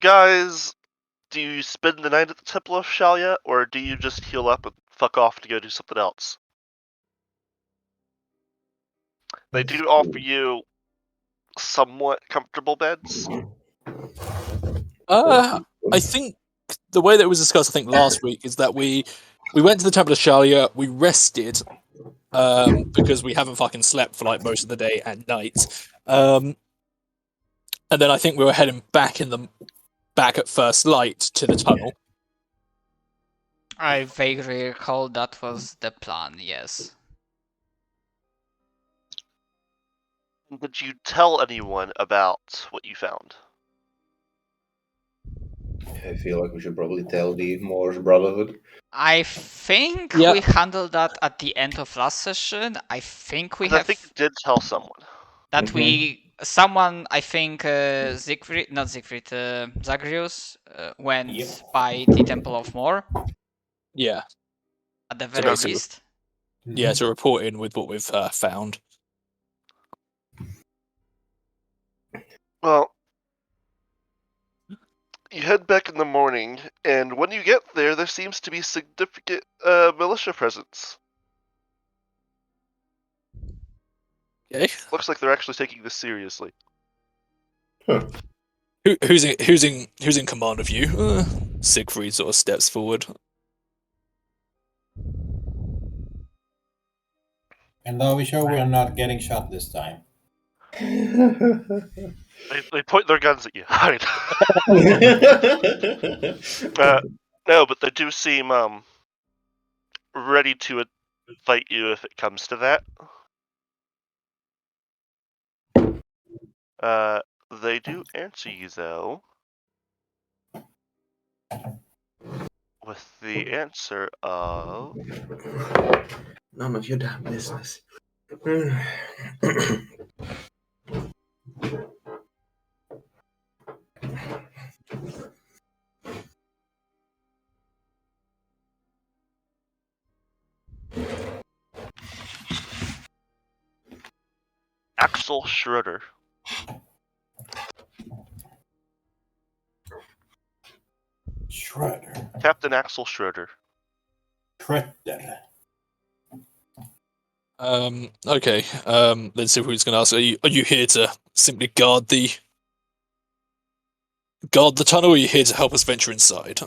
Guys, do you spend the night at the Temple of Shalia, or do you just heal up and fuck off to go do something else? They do offer you somewhat comfortable beds. I think the way that it was discussed, I think last week, is that we went to the Temple of Shalia, we rested, because we haven't fucking slept for like most of the day and night. And then I think we were heading back at first light to the tunnel. I vaguely recall that was the plan, yes. Did you tell anyone about what you found? I feel like we should probably tell the Moors Brotherhood. I think Yeah. we handled that at the end of last session. I think we 'Cause I have think you did tell someone. that someone, I think Siegfried, not Siegfried, Zagreus went Yep. by the Temple of Mor Yeah, at the very basically- least. yeah, to report in with what we've found. Well, you head back in the morning, and when you get there seems to be significant militia presence. Okay. Looks like they're actually taking this seriously. Who's in command of you? Siegfried sort of steps forward. And are we sure we're not getting shot this time? They point their guns at you. Hide. No, but they do seem ready to fight you if it comes to that. They do answer you though with the answer of None of your damn business. Axel Schroeder. Schroeder. Captain Axel Schroeder. Schroeder. Okay. Then Siegfried's going to ask: Are you here to simply guard the tunnel, or are you here to help us venture inside?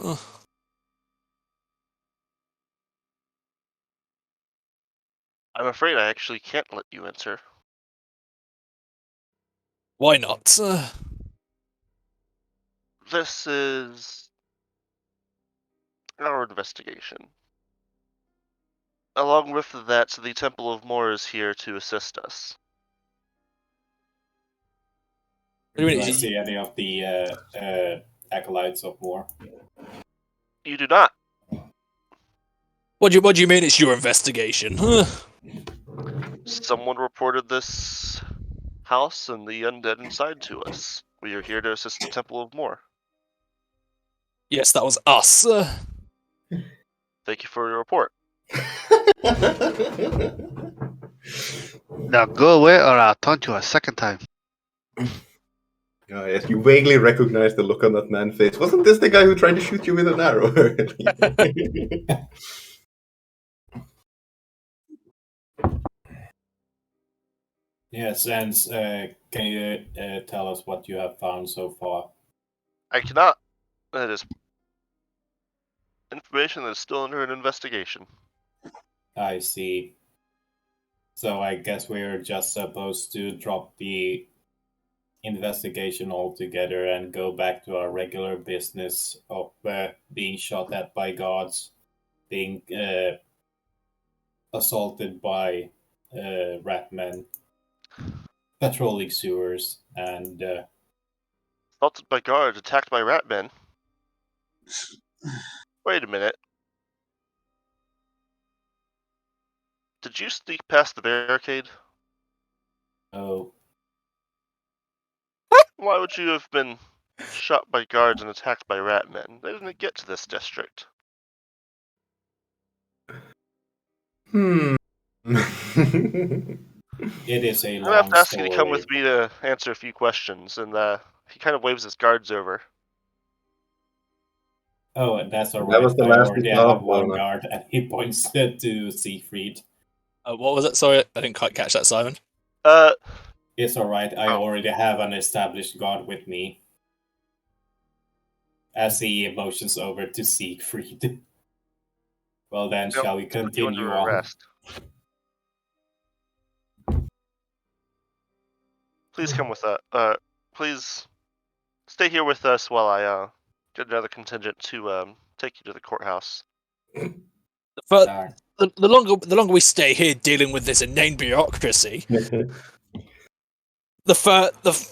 I'm afraid I actually can't let you enter. Why not? This is our investigation. Along with that, the Temple of Mor is here to assist us. What do you Do I mean? see any of the acolytes of war? You do not. What do you mean? It's your investigation? Someone reported this house and the undead inside to us. We are here to assist the Temple of Mor. Yes, that was us. Thank you for your report. Now go away or I'll taunt you a second time. Oh, yes, you vaguely recognize the look on that man's face. Wasn't this the guy who tried to shoot you with an arrow earlier? Yes, and can you tell us what you have found so far? I cannot. That is information that is still under an investigation. I see. So I guess we're just supposed to drop the investigation altogether and go back to our regular business of being shot at by guards, being assaulted by ratmen, patrolling sewers, and Assaulted by guards, attacked by ratmen. Wait a minute. Did you sneak past the barricade? oh, Why would you have been shot by guards and attacked by ratmen? They didn't get to this district. Hmm. it is a I'm long gonna have to ask story. you to come with me to answer a few questions, and he kind of waves his guards over. Oh, that's all That right. was the I last already we saw have of one Lorna. guard, and he points to Siegfried. What was it? Sorry, I didn't quite catch that, Simon. It's all right. I already have an established guard with me. As he motions over to Siegfried. Well then, Yep, shall we put you continue under on? arrest. Please come with us. Please stay here with us while I get another contingent to take you to the courthouse. But the longer we stay here dealing with this inane bureaucracy, the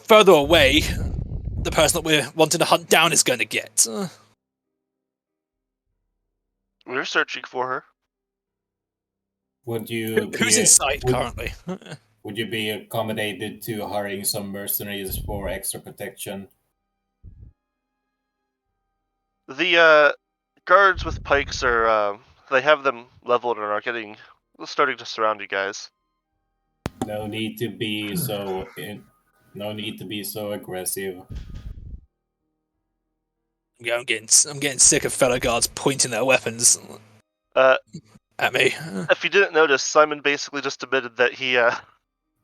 further away the person that we're wanting to hunt down is going to get. We're searching for her. Would you Who's be, in sight currently? would you be accommodated to hiring some mercenaries for extra protection? The guards with pikes are they have them leveled and are starting to surround you guys. No need to be so aggressive. Yeah, I'm getting sick of fellow guards pointing their weapons at me. If you didn't notice, Simon basically just admitted that he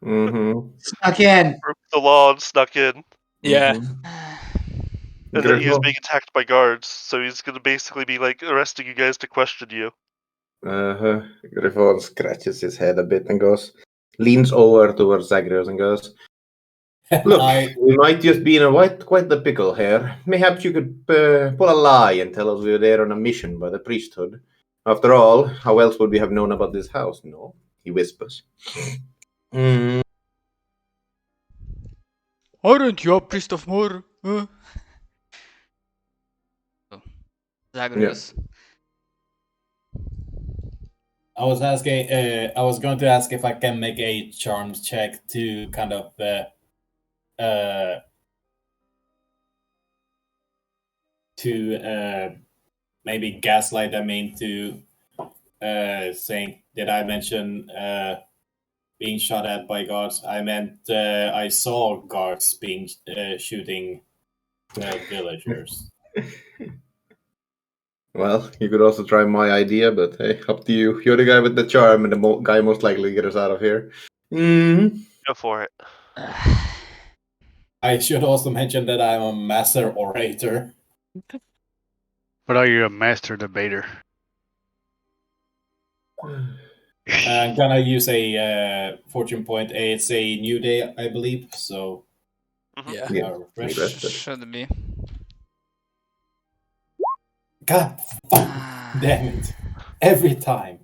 Snuck in. broke the law and snuck in, Yeah. and that he was being attacked by guards. So he's gonna basically be like arresting you guys to question you. Griffon scratches his head a bit and leans over towards Zagreus and goes, "Look, we might just be in quite the pickle here. Mayhaps you could pull a lie and tell us we were there on a mission by the priesthood. After all, how else would we have known about this house, no?" He whispers. Aren't you a priest of more? Huh? Zagreus. I was asking. I was going to ask if I can make a charms check to kind of maybe gaslight them into saying, "Did I mention being shot at by guards? I meant I saw guards being shooting villagers." Well, you could also try my idea, but hey, up to you. You're the guy with the charm and the guy most likely to get us out of here. Go for it. I should also mention that I'm a master orator. But are you a master debater? I'm gonna use a fortune point. It's a new day, I believe. So yeah. Should be. God damn it! Every time.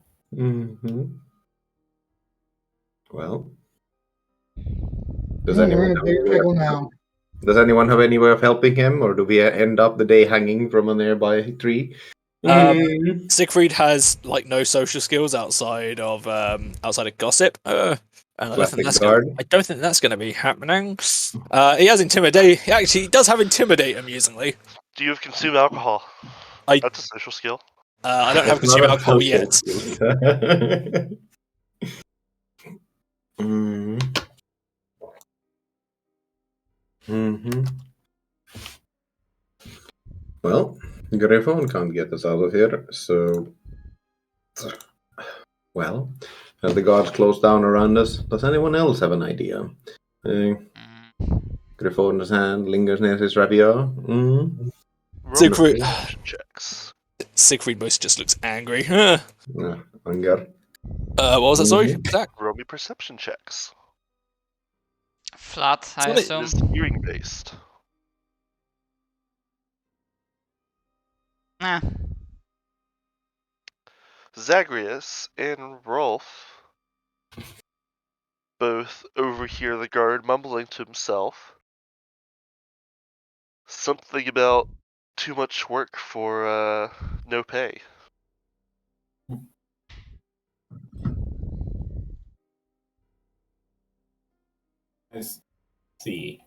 Well, does anyone have any way of helping him, or do we end up the day hanging from a nearby tree? Siegfried has like no social skills outside of gossip. And I don't think that's going to be happening. He has intimidate. He actually does have intimidate. Amusingly, do you have consume alcohol? That's a social skill. I don't have consume alcohol yet. Well, Griffon can't get us out of here, so well, have the guards closed down around us? Does anyone else have an idea? Griffon's hand lingers near his rapier. Siegfried most just looks angry. Anger. What was that? Sorry, Zach? Roll me perception checks. Flat, I assume. It is hearing based. Nah. Zagreus and Rolf both overhear the guard mumbling to himself something about too much work for no pay. I see.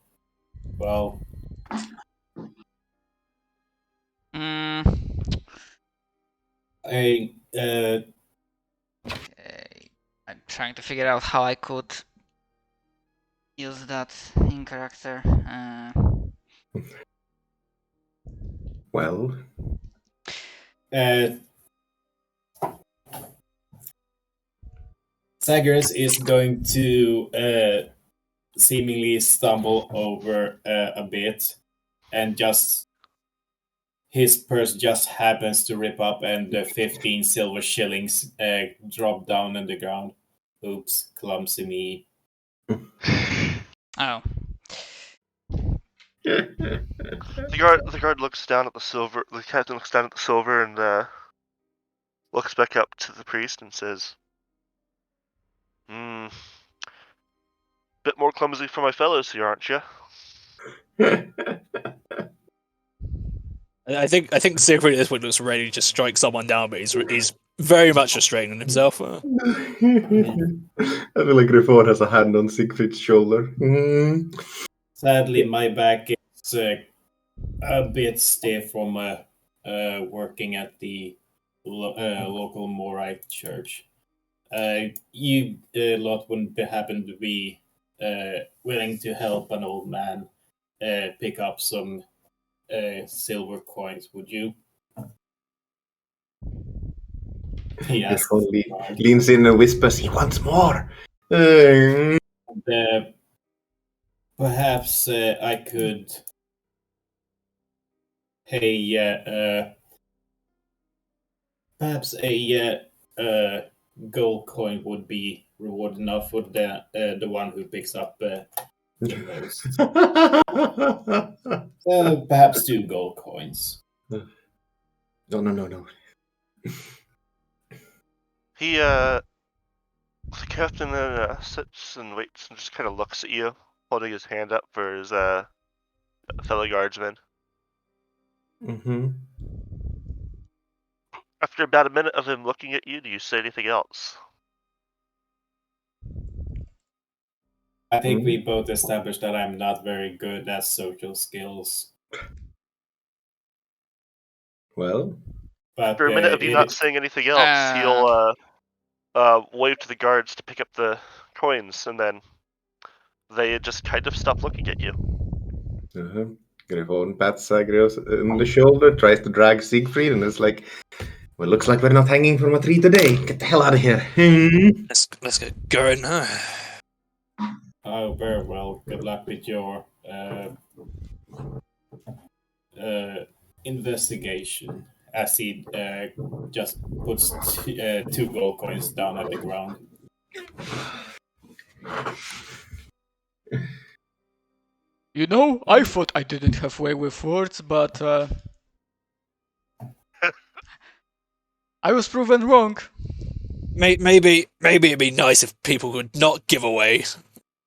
Well, I'm trying to figure out how I could use that in character. Well, Zagreus is going to seemingly stumble over a bit, and just his purse just happens to rip up, and the 15 silver shillings drop down on the ground. Oops, clumsy me. Oh. The guard looks down at the silver. The captain looks down at the silver and looks back up to the priest and says, "Hmm, bit more clumsy for my fellows here, aren't you?" I think Siegfried at this point looks ready to strike someone down, but he's very much restraining himself. I feel like Griffon has a hand on Siegfried's shoulder. Sadly, my back is a bit stiff from working at the local Morite church. You lot wouldn't happen to be willing to help an old man pick up some silver coins, would you? Yes. Griffon leans in and whispers, "He wants more." Perhaps I could pay. Perhaps a gold coin would be reward enough for the one who picks up the most. Perhaps 2 gold coins. No. He the captain then sits and waits and just kind of looks at you, holding his hand up for his fellow guardsmen. Mm-hmm. After about a minute of him looking at you, do you say anything else? I think we both established that I'm not very good at social skills. Well, But After a minute of you not saying anything else, he'll wave to the guards to pick up the coins, and then they just kind of stop looking at you. Griffon pats Zagreus on the shoulder, tries to drag Siegfried, and it's like, well, looks like we're not hanging from a tree today. Get the hell out of here. Let's get going now. Oh, very well. Good luck with your investigation. As he just puts 2 gold coins down at the ground. You know, I thought I didn't have way with words, but I was proven wrong. Maybe it'd be nice if people would not give away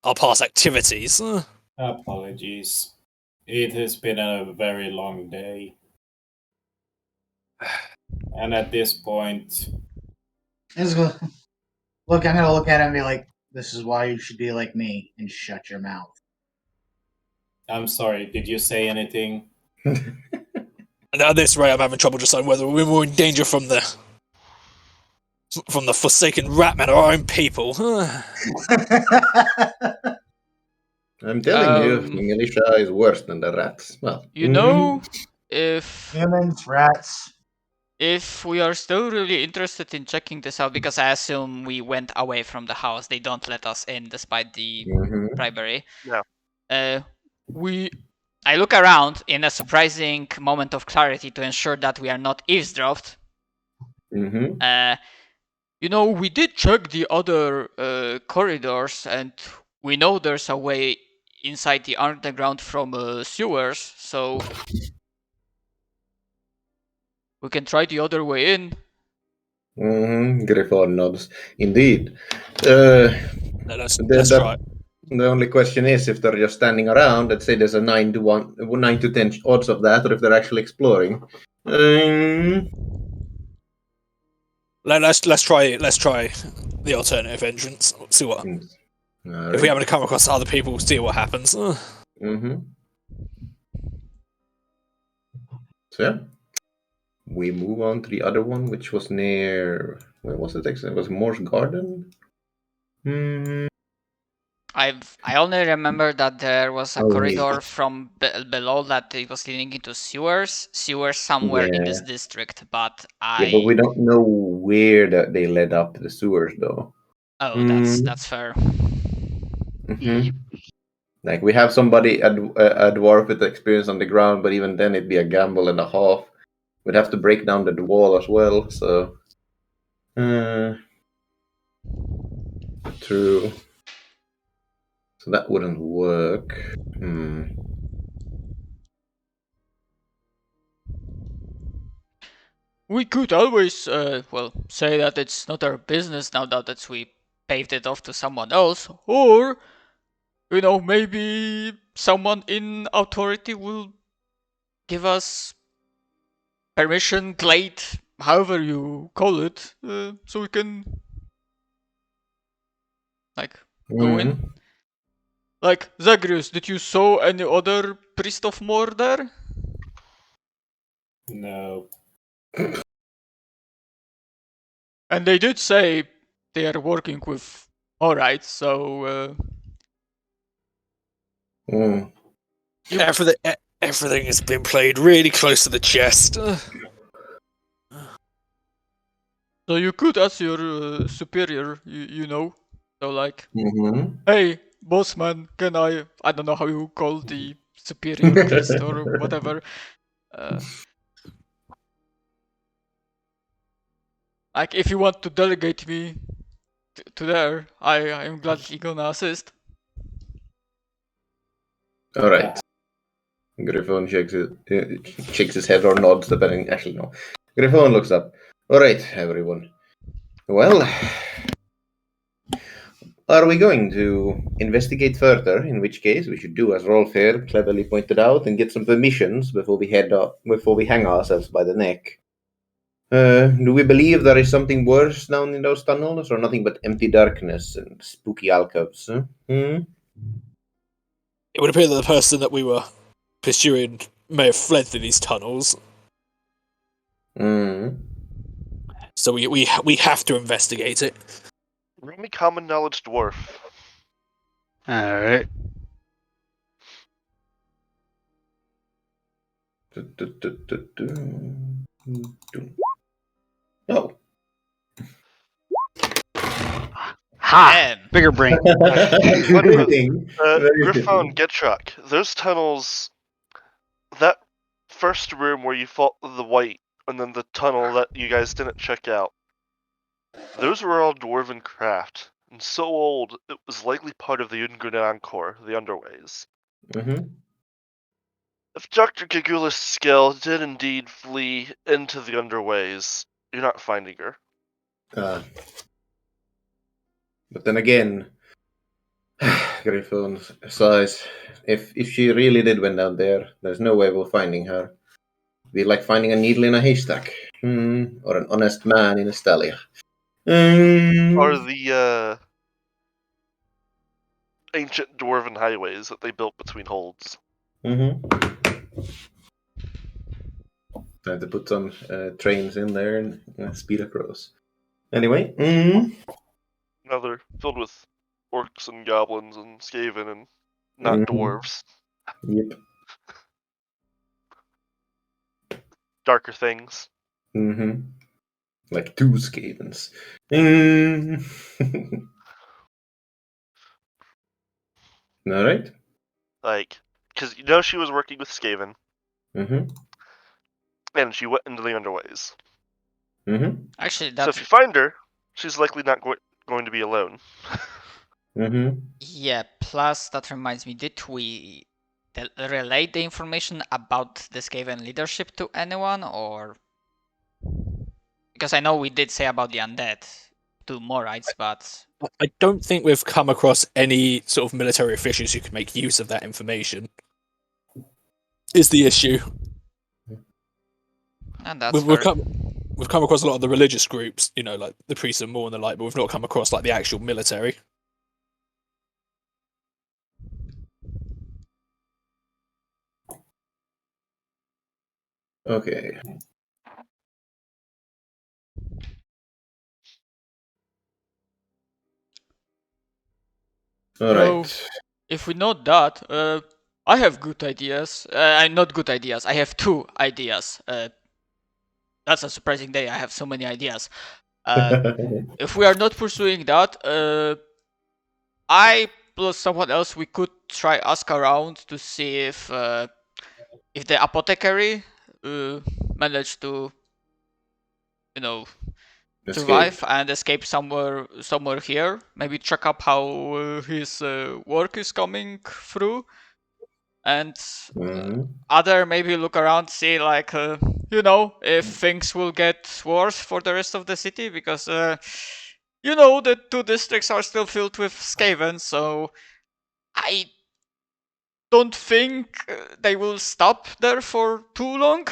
our past activities. Apologies. It has been a very long day. And at this point... I'm gonna look at him and be like, "This is why you should be like me and shut your mouth." I'm sorry, did you say anything? And at this rate, I'm having trouble deciding whether we're more in danger from the forsaken ratman or our own people. I'm telling you, militia is worse than the rats. Well, You know, if Humans, rats. if we are still really interested in checking this out, because I assume we went away from the house, they don't let us in despite the bribery. Yeah. I look around in a surprising moment of clarity to ensure that we are not eavesdropped. You know, we did check the other corridors, and we know there's a way inside the underground from sewers, so we can try the other way in. Griffon nods. Indeed. Let's try. The only question is if they're just standing around. Let's say there's a 9 to 10 odds of that, or if they're actually exploring. Let's try the alternative entrance. See what if we happen to come across other people. See what happens. So yeah, we move on to the other one, which was near. Where was it? It was Moore's Garden. I only remember that there was a Oh, corridor yeah. from below that it was leading into sewers somewhere in this district, but Yeah, but we don't know where that they led up to the sewers, though. Oh, that's fair. Mm-hmm. Like, we have somebody, a dwarf with experience on the ground, but even then it'd be a gamble and a half. We'd have to break down the wall as well, so... True. So that wouldn't work. We could always, say that it's not our business now that we paved it off to someone else, or, maybe someone in authority will give us permission, glade, however you call it, so we can, go in. Like, Zagreus, did you saw any other priest of Mor there? No. And they did say they are working with Alright, so Everything has been played really close to the chest. so you could ask your superior, so like, Mm-hmm. hey, boss man, can I don't know how you call the superior priest or whatever. Like, if you want to delegate me to there, I am gladly gonna assist. All right. Griffon shakes his head or nods, depending. Actually, no. Griffon looks up. All right, everyone. Well, are we going to investigate further? In which case, we should do as Rolfair cleverly pointed out and get some permissions before we hang ourselves by the neck. Do we believe there is something worse down in those tunnels, or nothing but empty darkness and spooky alcoves? Huh? It would appear that the person that we were pursuing may have fled through these tunnels. So we have to investigate it. Roll me common knowledge dwarf. Alright. Oh. Ha! Bigger brain. Griffon, get track. Those tunnels, that first room where you fought the white, and then the tunnel that you guys didn't check out, those were all dwarven craft, and so old it was likely part of the Ungunan Core, the underways. If Dr. Gigula's skill did indeed flee into the underways, you're not finding her. But then again, Griffon sighs. If she really did went down there, there's no way we're finding her. It'd be like finding a needle in a haystack, or an honest man in a stallion. Or the ancient dwarven highways that they built between holds. Time to put some trains in there and speed across. Anyway. Now they're filled with orcs and goblins and skaven and not dwarves. Yep. Darker things. Like two skavens. Alright. Like, because she was working with Skaven. And she went into the underways. Actually, so if you find her, she's likely not going to be alone. Yeah, plus that reminds me, did we relay the information about the Skaven leadership to anyone, or... Because I know we did say about the undead to Morites, but... I don't think we've come across any sort of military officials who can make use of that information. Is the issue. And that's we've come across a lot of the religious groups, like the priests of Moor and the like, but we've not come across like the actual military. Okay. All right. If we know that, I have good ideas. Not good ideas. I have 2 ideas. That's a surprising day. I have so many ideas. If we are not pursuing that, I plus someone else, we could try ask around to see if the apothecary managed to, survive and escape somewhere here. Maybe check up how his work is coming through, and other maybe look around, see like if things will get worse for the rest of the city, because the 2 districts are still filled with Skaven, so I don't think they will stop there for too long.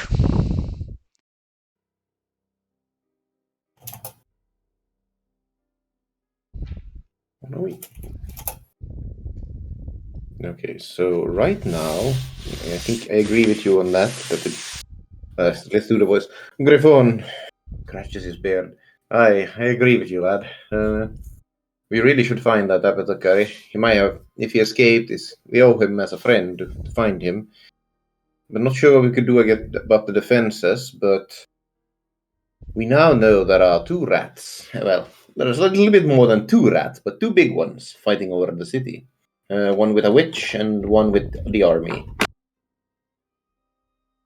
Okay, so right now, I think I agree with you on that. Let's do the voice. Griffon scratches his beard. I agree with you, lad. We really should find that apothecary. He might have, if he escaped, we owe him as a friend to find him. We're not sure what we could do about the defenses, but we now know there are 2 rats. Well, there's a little bit more than 2 rats, but 2 big ones fighting over the city. One with a witch and one with the army.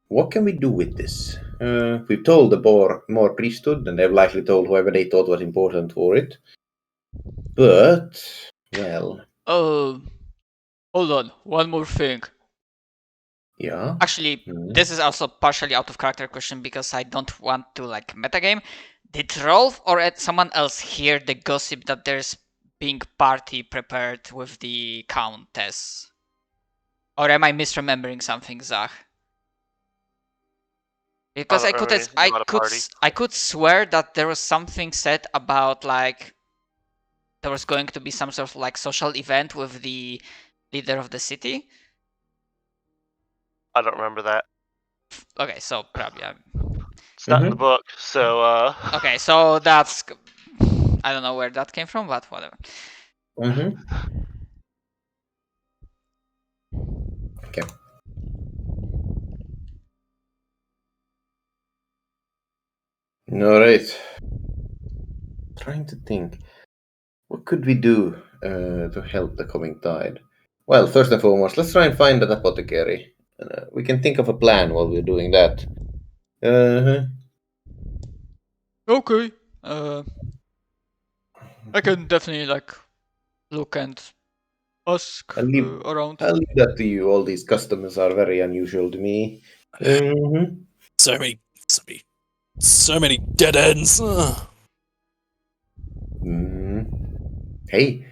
What can we do with this? We've told the more priesthood, and they've likely told whoever they thought was important for it. But, well... Hold on, one more thing. Yeah? Actually, this is also partially out of character question, because I don't want to metagame. Did Rolf or someone else hear the gossip that there's being party prepared with the countess? Or am I misremembering something, Zach? Because I could swear that there was something said about there was going to be some sort of social event with the leader of the city. I don't remember that. Okay, so probably it's not in the book, so okay, so that's, I don't know where that came from, but whatever. Okay. Alright. Trying to think. What could we do to help the coming tide? Well, first and foremost, let's try and find that apothecary. We can think of a plan while we're doing that. Okay. I can definitely look and ask around. I'll leave that to you. All these customers are very unusual to me. So many dead ends. Hey,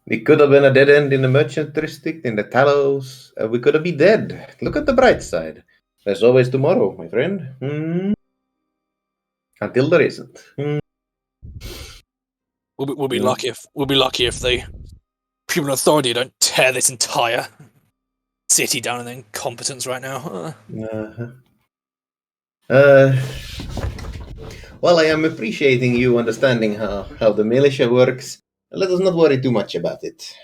we could have been a dead end in the merchant district, in the Talos. We could have been dead. Look at the bright side. There's always tomorrow, my friend. Until there isn't. We'll be lucky if the human authority don't tear this entire city down in incompetence right now. Well, I am appreciating you understanding how the militia works. Let us not worry too much about it.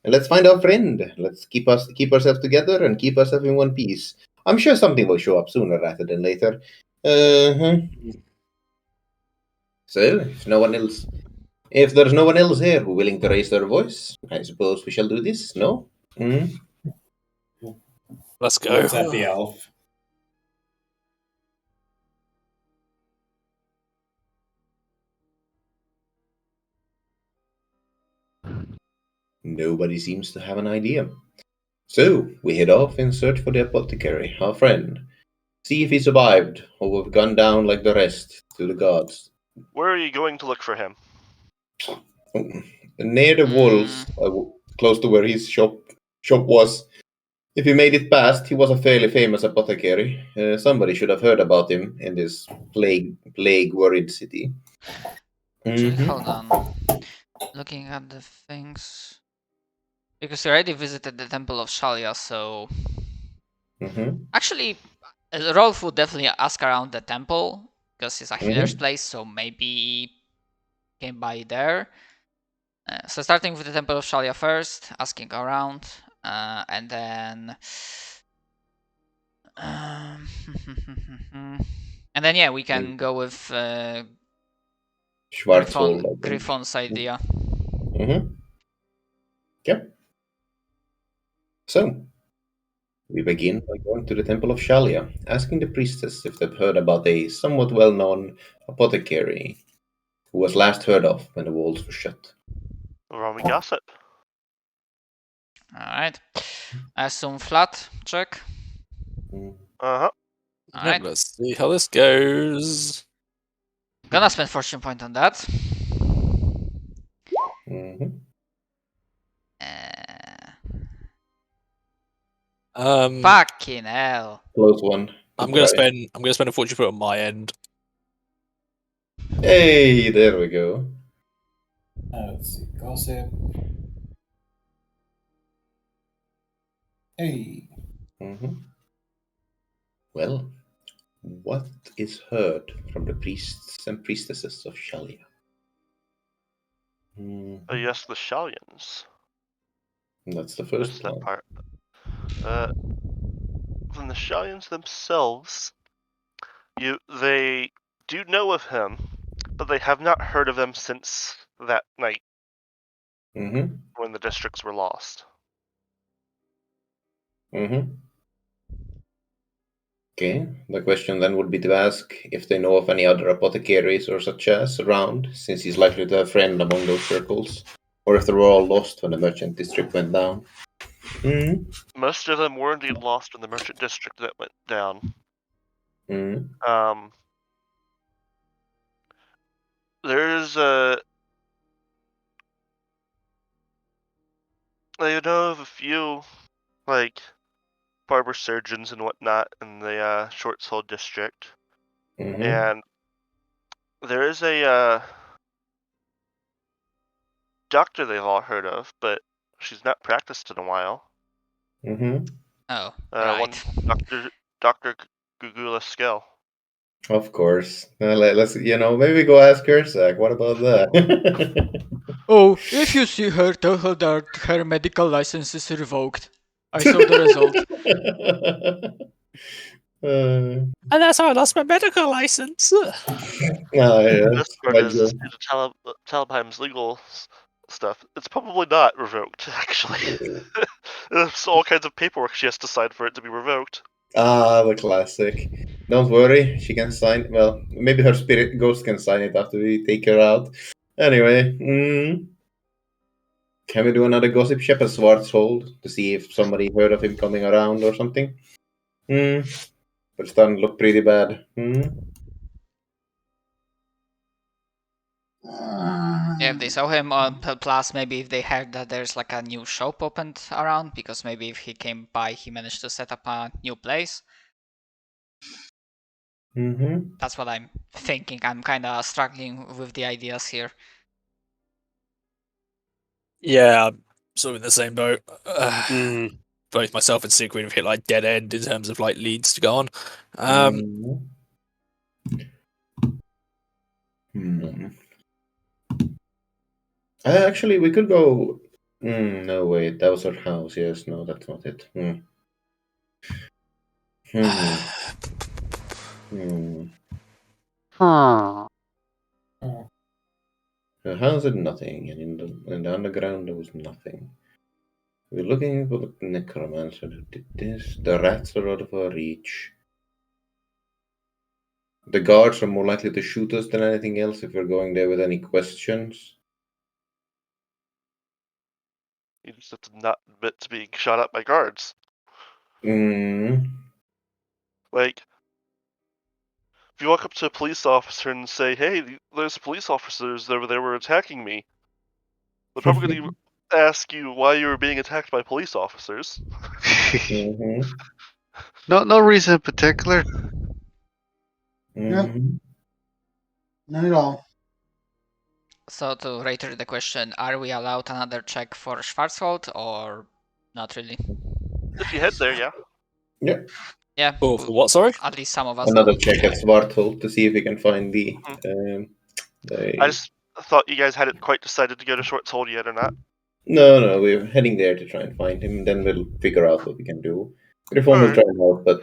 Let's find our friend. Let's keep ourselves together and keep ourselves in one piece. I'm sure something will show up sooner rather than later. So, if there's no one else here who willing to raise their voice, I suppose we shall do this. No? Let's go. Looks at the elf. Nobody seems to have an idea. So, we head off in search for the apothecary, our friend. See if he survived, or we've gone down like the rest, to the gods. Where are you going to look for him? Near the walls, close to where his shop was. If he made it past, he was a fairly famous apothecary. Somebody should have heard about him in this plague-worried city. Hold on. Looking at the things... Because we already visited the Temple of Shalia, so... Actually, Rolf would definitely ask around the temple, because it's a healer's place, so maybe came by there. So starting with the Temple of Shalia first, asking around, and then and then yeah, we can go with Schwarzwald, I think. Griffon's idea. Mm-hmm. Yep. So, we begin by going to the Temple of Shalia, asking the priestess if they've heard about a somewhat well-known apothecary who was last heard of when the walls were shut. Roman gossip. Alright. Assume flat check. Mm. Uh-huh. Alright. Let's see how this goes. Gonna spend fortune point on that. Mm-hmm. Fucking hell. Close one. I'm Good gonna try. spend a fortune point on my end. Hey, there we go. Let's see. Gossip. Hey. Mm-hmm. Well, what is heard from the priests and priestesses of Shalia? Oh, yes, the Shalians. That's the Missed first that one. part. From the Shalians themselves, they do know of him, but they have not heard of him since that night Mm-hmm. when the districts were lost. Mm-hmm. Okay, the question then would be to ask if they know of any other apothecaries or such as around, since he's likely to have a friend among those circles, or if they were all lost when the merchant district went down. Mm-hmm. Most of them were indeed lost in the merchant district that went down. Mm-hmm. There's they know of a few, like, barber surgeons and whatnot in the Short Soul district. Mm-hmm. And there is a doctor they've all heard of, but she's not practiced in a while. Mm-hmm. Oh, One right. Dr. Gugula Skell. Of course. Let's, maybe we go ask her, Zach. What about that? Oh, if you see her, tell her that her medical license is revoked. I saw the result. And that's how I lost my medical license. No, The yeah, best part is due to Talabheim's legal stuff. It's probably not revoked, actually. There's all kinds of paperwork she has to sign for it to be revoked. Ah, the classic. Don't worry, she can sign. Well, maybe her spirit ghost can sign it after we take her out. Anyway, can we do another gossip check at Schwarzhold to see if somebody heard of him coming around or something? But it's starting to look pretty bad. Yeah, if they saw him on plus maybe if they heard that there's like a new shop opened around, because maybe if he came by he managed to set up a new place. Mm-hmm. That's what I'm thinking. I'm kinda struggling with the ideas here. Yeah, I'm sort of in the same boat. Both myself and Sigrid have hit like dead end in terms of like leads to go on. Actually, we could go. No, wait, that was her house. Yes, no, that's not it. Her house had nothing, and in the underground there was nothing. We're looking for the necromancer who did this. The rats are out of our reach. The guards are more likely to shoot us than anything else if we're going there with any questions. You just have to not admit to being shot at by guards. Like, if you walk up to a police officer and say, "Hey, there's police officers over there were attacking me," they're probably going to ask you why you were being attacked by police officers. No reason in particular. Nope. Not at all. So to reiterate the question, are we allowed another check for Schwarzwald or not really? If you head there, yeah. Yep. Yeah. Oh, for what? Sorry. At least some of us. Another will. check at Schwarzhold to see if we can find the. thought you guys hadn't quite decided to go to Short's Hold yet or not. No, we're heading there to try and find him. Then we'll figure out what we can do. Griffon will try and help, but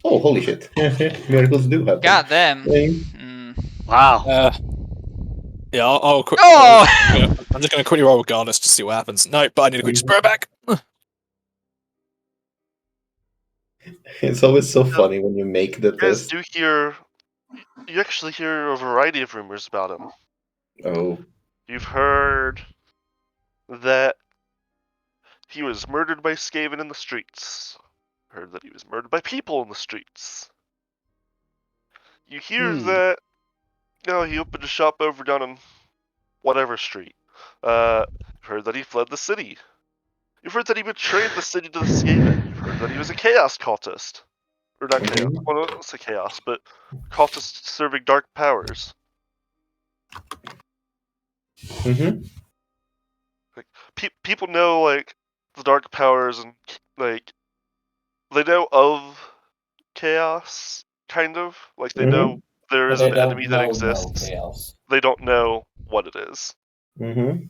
holy shit, miracles do happen. God damn. Wow. Yeah, I'll quick. Oh! I'm just going to quickly roll regardless to see what happens. No, but I need a quick spur back. It's always so funny when you make the You guys test. do hear. You actually hear a variety of rumors about him. Oh. You've heard that he was murdered by Skaven in the streets. Heard that he was murdered by people in the streets. You hear that, he opened a shop over down on whatever street. Heard that he fled the city. You've heard that he betrayed the city to the Skaven. You've heard that he was a chaos cultist. Or not chaos, well, I don't say chaos, but cultist serving dark powers. Mm-hmm. Like, people know, like, the dark powers and, like, they know of chaos, kind of. Like, they know there is an enemy that exists. They don't know what it is. Mm-hmm.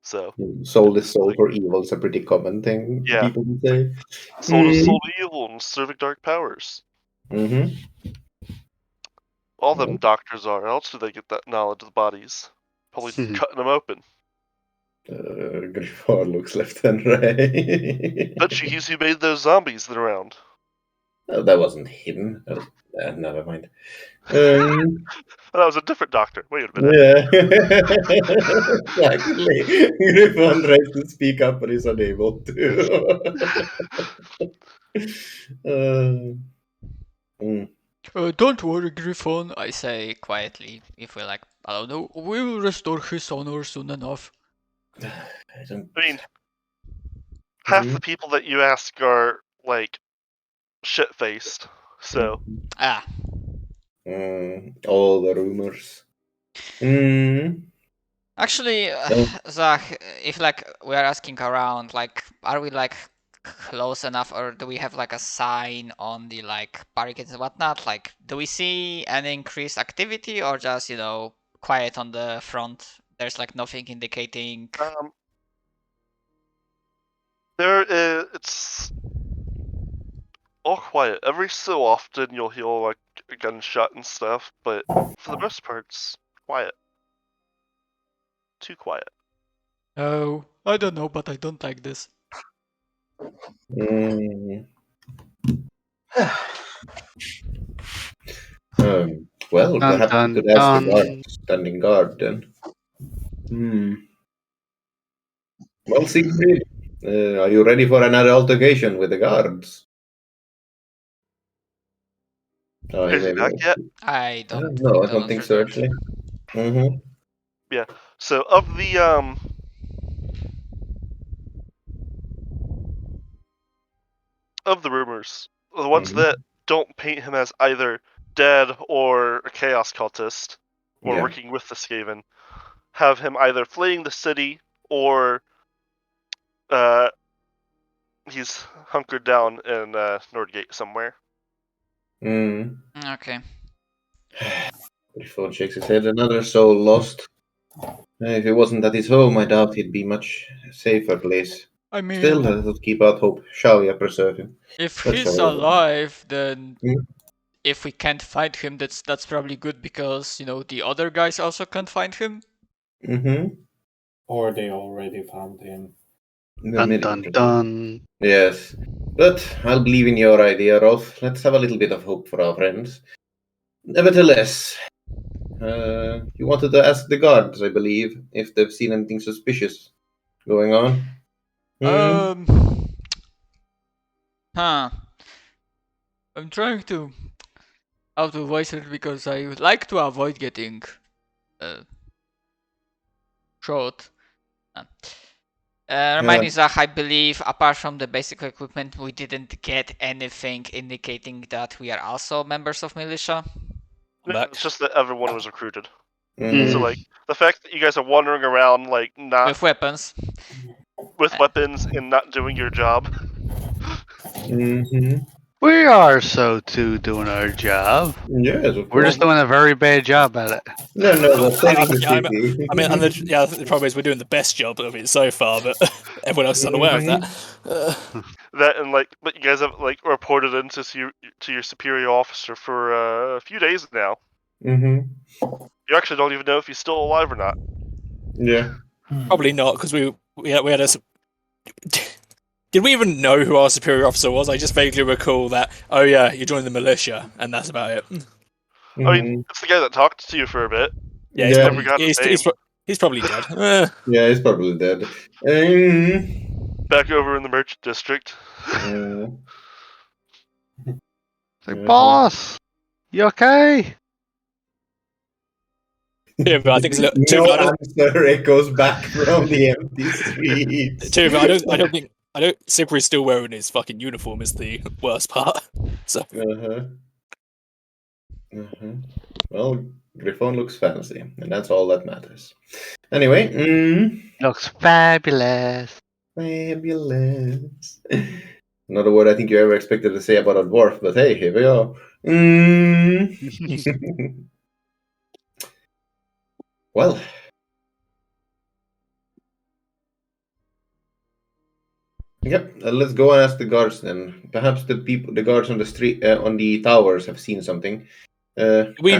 So. Sold is sold for evil is a pretty common thing people can say. Sold is sold evil and serving dark powers. Mm-hmm. All them doctors are. How else do they get that knowledge of the bodies? Probably cutting them open. Griffon looks left and right. Bet you he's who made those zombies that are around. Oh, that wasn't him. That was, never mind. That was a different doctor. Wait a minute. Yeah. Exactly. Griffon tries to speak up, but is unable to. Don't worry, Griffon, I say quietly. If we I don't know, we will restore his honor soon enough. I mean, half the people that you ask are, like, shit-faced, so. All the rumors. Actually, Zach, if we are asking around, are we close enough, or do we have a sign on the barricades and whatnot? Do we see any increased activity, or just quiet on the front? There's nothing indicating. It's all quiet. Every so often you'll hear a gunshot and stuff, but for the most part it's quiet. Too quiet. Oh, I don't know, but I don't like this. Well, perhaps we could ask the guard standing guard then. Well, Siegfried, are you ready for another altercation with the guards? Is he back yet? I don't. No, I don't think so actually. Yeah. So of the rumors, the ones that don't paint him as either dead or a chaos cultist or working with the Skaven have him either fleeing the city or he's hunkered down in Nordgate somewhere. Okay. Griffon shakes his head. Another soul lost. If it wasn't at his home, I doubt he'd be much safer place. I mean, still, let's keep out hope. Shall we preserve him? If he's alive, then if we can't find him, that's probably good, because the other guys also can't find him. Or they already found him. Dun. Yes, but I'll believe in your idea, Rolf. Let's have a little bit of hope for our friends. Nevertheless, you wanted to ask the guards, I believe, if they've seen anything suspicious going on. I'm trying to how to voice it, because I would like to avoid getting shot. Remind me, Zach, I believe apart from the basic equipment, we didn't get anything indicating that we are also members of militia. No, it's just that everyone was recruited. So the fact that you guys are wandering around not with weapons and not doing your job. We are so too doing our job. Yes, of We're course. just doing a very bad job at it. No, we're saving the Yeah, I city. mean, and the problem is we're doing the best job of it so far, but everyone else is unaware of that. That and but you guys have reported into to your superior officer for a few days now. Mm-hmm. You actually don't even know if he's still alive or not. Yeah. Probably not, because we had a. Did we even know who our superior officer was? I just vaguely recall that. Oh yeah, you joined the militia, and that's about it. I mean, it's the guy that talked to you for a bit. Yeah, Yeah. Never got his name. he's probably dead. Yeah, he's probably dead. Back over in the merchant district. Say, boss, you okay? Yeah, but I think it's a little, No answer echoes back from the empty streets. too, but I don't. Cyprian's still wearing his fucking uniform is the worst part. So Well, Griffon looks fancy, and that's all that matters. Anyway, Looks fabulous. fabulous. Not a word I think you ever expected to say about a dwarf, but hey, here we are. Well, yep. Let's go and ask the guards then. Perhaps the guards on the street, on the towers, have seen something. do we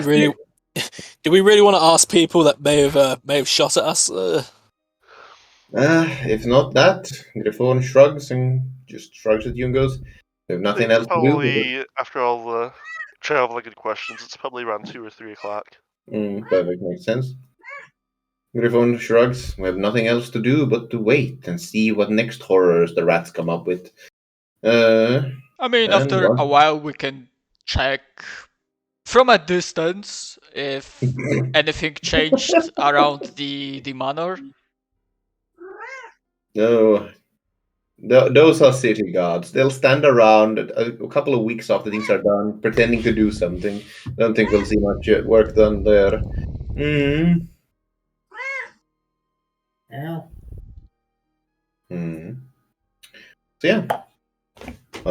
really want to ask people that may have shot at us? If not that, Griffon shrugs and just shrugs at you and goes, "We have nothing else to do." Probably after all the traveling and questions, it's probably around 2 or 3 o'clock. Perfect, makes sense. Griffon shrugs. We have nothing else to do but to wait and see what next horrors the rats come up with. I mean, And after what? a while, we can check from a distance if anything changed around the manor. No, those are city guards. They'll stand around a couple of weeks after things are done, pretending to do something. Don't think we'll see much work done there. Yeah. So yeah.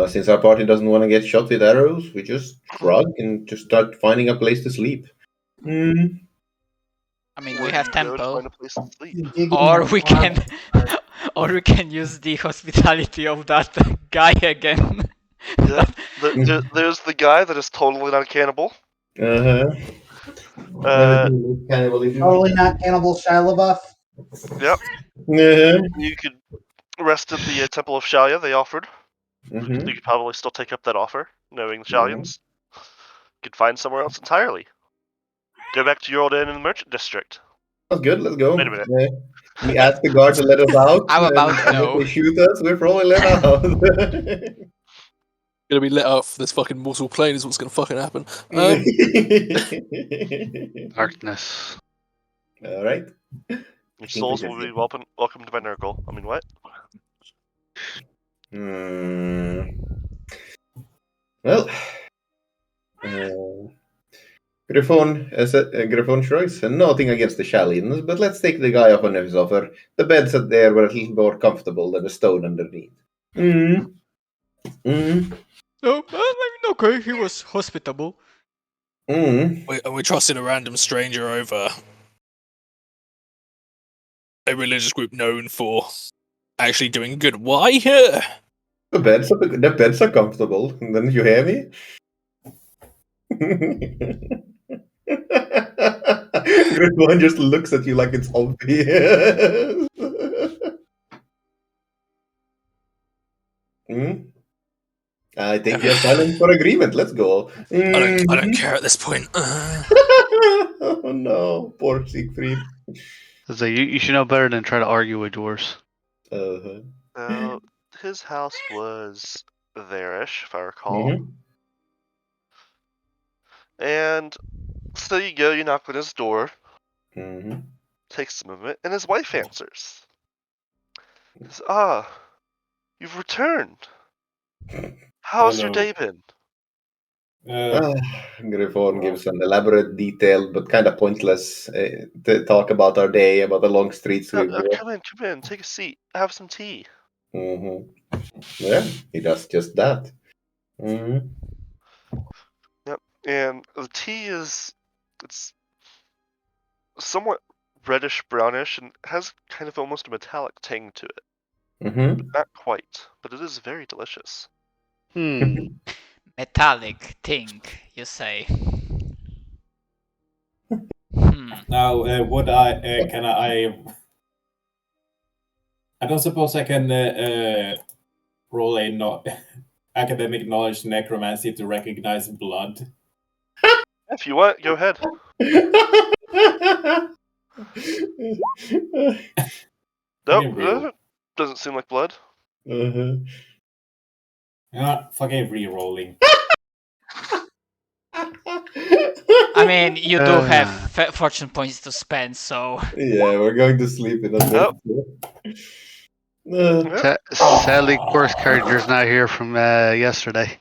Since our party doesn't want to get shot with arrows, we just shrug and just start finding a place to sleep. I mean, Where we do have you go to temple, find a place to sleep? or we can, or we can use the hospitality of that guy again. Yeah. There's the guy that is totally not a cannibal. Totally not cannibal Shia LaBeouf. Yep. You could rest at the Temple of Shalia, they offered. You could probably still take up that offer, knowing the Shalians. You could find somewhere else entirely. Go back to your old inn in the merchant district. That's good. Let's go. Wait a minute. We asked the guard to let us out. How about and no? If they shoot us, we're probably let out. Gonna be let off this fucking mortal plane is what's gonna fucking happen. Darkness. All right. Your souls will be welcome to my Nurgle. I mean, what? Well, Griffon shrugs. Nothing against the Shalians, but let's take the guy up on his offer. The beds up there were a little more comfortable than the stone underneath. No, I mean, okay, he was hospitable. We trusted a random stranger over a religious group known for actually doing good. Why? The beds are comfortable. Didn't you hear me? Griffon just looks at you like it's obvious. I think you're silent for agreement. Let's go. I don't care at this point. Oh no, poor Siegfried. So you should know better than try to argue with dwarves. His house was there-ish, if I recall. And so you go, you knock on his door. Takes a moment, and his wife answers. Says, you've returned. How's your day been? Griffon gives an elaborate, detailed, but kind of pointless to talk about our day, about the long streets we've Come in, take a seat, have some tea. Yeah, he does just that. Mm-hmm. Yep. And the tea it's somewhat reddish brownish and has kind of almost a metallic tang to it. Mm-hmm. Not quite, but it is very delicious. Metallic thing, you say. Hmm. Now, would I? Can I? I don't suppose I can roll a academic knowledge necromancy to recognize blood. If you want, go ahead. Nope, Fucking reroll. doesn't seem like blood. Uh-huh. Fucking re-rolling. I mean, you do have Yeah. fortune points to spend, so Yeah, we're going to sleep in a bit. Yep. Sadly, course character's not here from yesterday.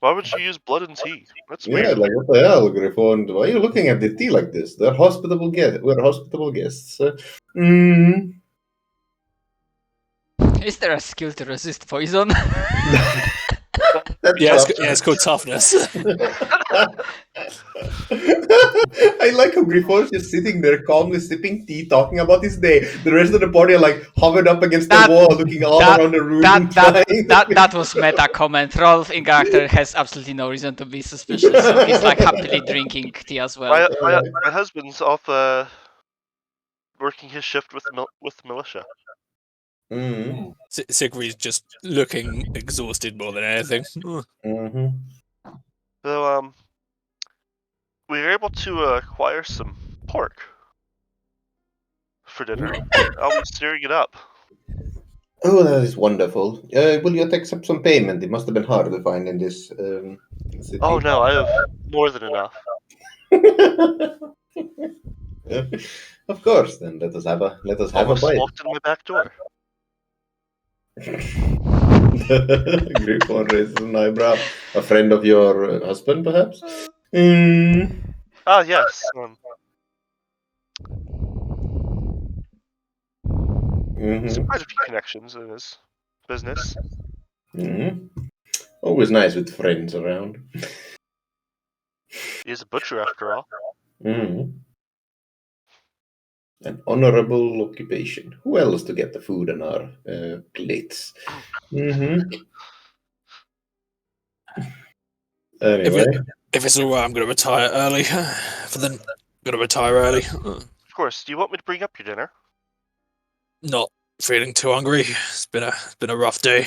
Why would you use blood and tea? That's Yeah, weird. like what the hell, Griffon? Why are you looking at the tea like this? They're hospitable guests. We're hospitable guests. Mm. is there a skill to resist poison? That's Yeah, tough. it's called toughness. I like how Griffon's just sitting there calmly sipping tea, talking about his day. The rest of the party are like hovered up against That- the wall, looking all around the room. that was meta comment. Rolf in character has absolutely no reason to be suspicious, so he's like happily drinking tea as well. My husband's off working his shift with militia. Mm-hmm. Sigrid's just looking exhausted more than anything. Mm-hmm. So we were able to acquire some pork for dinner. I'll be stirring it up. Oh, that is wonderful. Will you accept some payment? It must have been hard to find in this city. Oh no, I have more than enough. Of course, then let us have a Almost bite. walked in my back door. Griffon raises an eyebrow. A friend of your husband, perhaps? Mm. Ah yes. There's Mm-hmm. quite a few connections in his business. Mm-hmm. Always nice with friends around. He's a butcher after all. Mm-hmm. An honorable occupation. Who else to get the food on our plates? Mm-hmm. Anyway. If it's alright, I'm going to retire early. I'm going to retire early. Of course. Do you want me to bring up your dinner? Not feeling too hungry. It's been a rough day.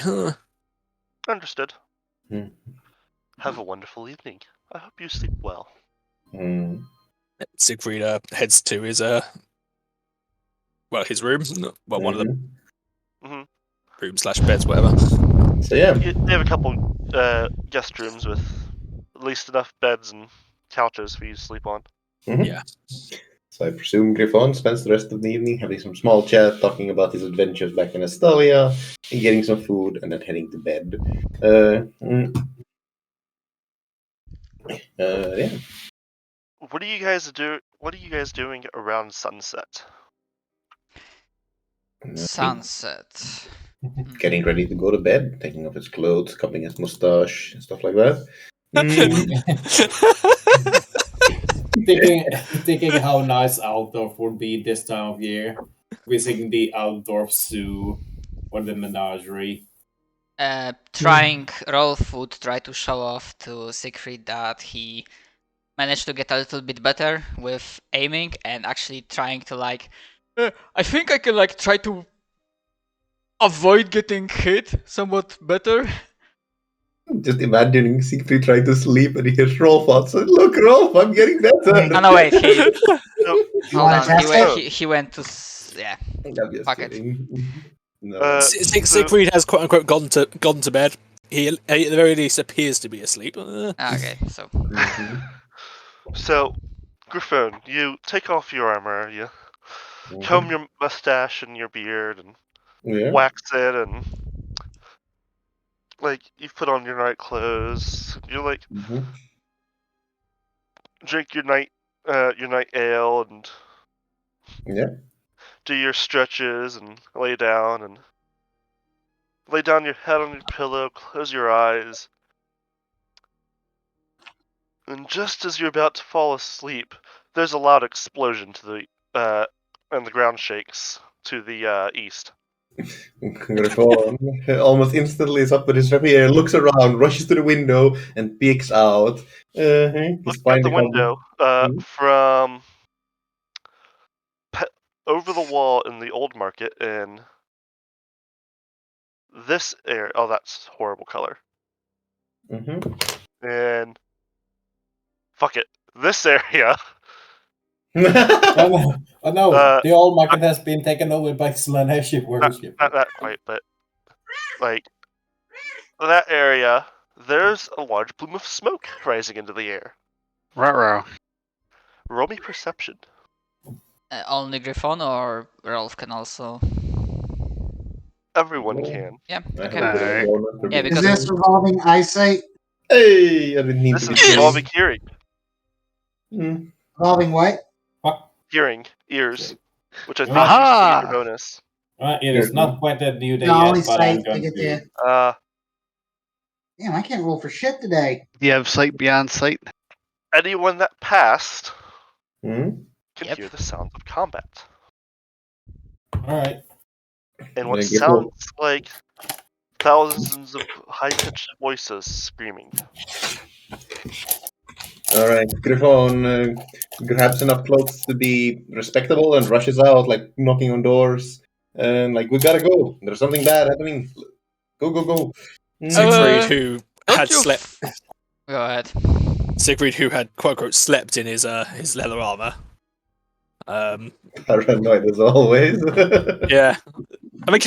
Understood. Mm. Have a wonderful evening. I hope you sleep well. Mm. Siegfried heads to his his room. Well, one of the Mhm. room/beds, whatever. So yeah. They have a couple guest rooms with at least enough beds and couches for you to sleep on. Mhm. Yeah. So I presume Griffon spends the rest of the evening having some small chat, talking about his adventures back in Estonia, and getting some food, and then heading to bed. Yeah. What are you guys doing around sunset? Sunset. Getting ready to go to bed, taking off his clothes, cupping his mustache, and stuff like that. Thinking how nice Altdorf would be this time of year. Visiting the Altdorf Zoo or the menagerie. Trying Rolf would try to show off to Siegfried that he managed to get a little bit better with aiming and actually trying to I think I can try to avoid getting hit somewhat better. Just imagining Siegfried trying to sleep and he hears Rolf outside. Look, Rolf, I'm getting better. Oh no, wait, he hold wanna on. test He went to yeah. I'm just Fuck it. kidding. No. Siegfried has quote unquote gone to bed. He at the very least appears to be asleep. Okay, so Mhm. So, Griffon, you take off your armor, you Mhm. comb your mustache and your beard and Yeah. wax it, and you put on your night clothes. You Mhm. drink your night ale and Yeah. do your stretches and lay down your head on your pillow, close your eyes, And just as you're about to fall asleep, there's a loud explosion to the and the ground shakes to the east. Griffon almost instantly is up with his rapier, looks around, rushes to the window, and peeks out. He's Look out finding the window from over the wall in the old market in this area. Oh, that's horrible color. And fuck it, this area. Oh no! The old market has been taken over by Slaneshi worship. Not quite, but like that area, there's a large plume of smoke rising into the air. Ruh-roh. Roll me perception. Only Griffon or Rolf can also. Everyone can. Yeah. I Okay. have a bit of a Alright. bonus for Yeah, me. Is because- this revolving eyesight? Hey, I didn't need This to is be involving hearing. Revolving what? Hearing, ears, which I think Aha! is your bonus. It is not quite a new day No, only yet, but I'm sight to going get to. there. Damn, I can't roll for shit today. Do you have sight beyond sight? Anyone that passed Hmm? can Yep. hear the sound of combat. Alright. And what Yeah, get sounds like thousands of high-pitched voices screaming. Alright, Griffon grabs enough clothes to be respectable and rushes out, like knocking on doors. And like, we gotta go. There's something bad happening. Go, go, go. Siegfried, who Don't had you slept. Go ahead. Siegfried, who had quote unquote slept in his leather armor. Paranoid as always. Yeah. I mean,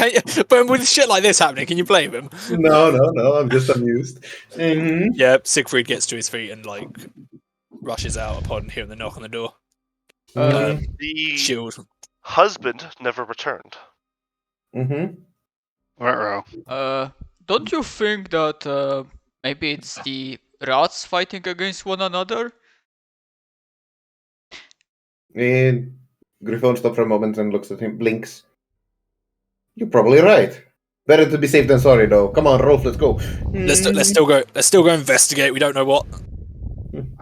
but with shit like this happening, can you blame him? No, I'm just amused. Mhm. Yeah, Siegfried gets to his feet and like rushes out upon hearing the knock on the door. The Shield. husband never returned. Ruh-roh. Don't you think that maybe it's the rats fighting against one another? And Griffon stops for a moment and looks at him, blinks. You're probably right. Better to be safe than sorry, though. Come on, Rolf, let's go. Let's still go. Let's still go investigate. We don't know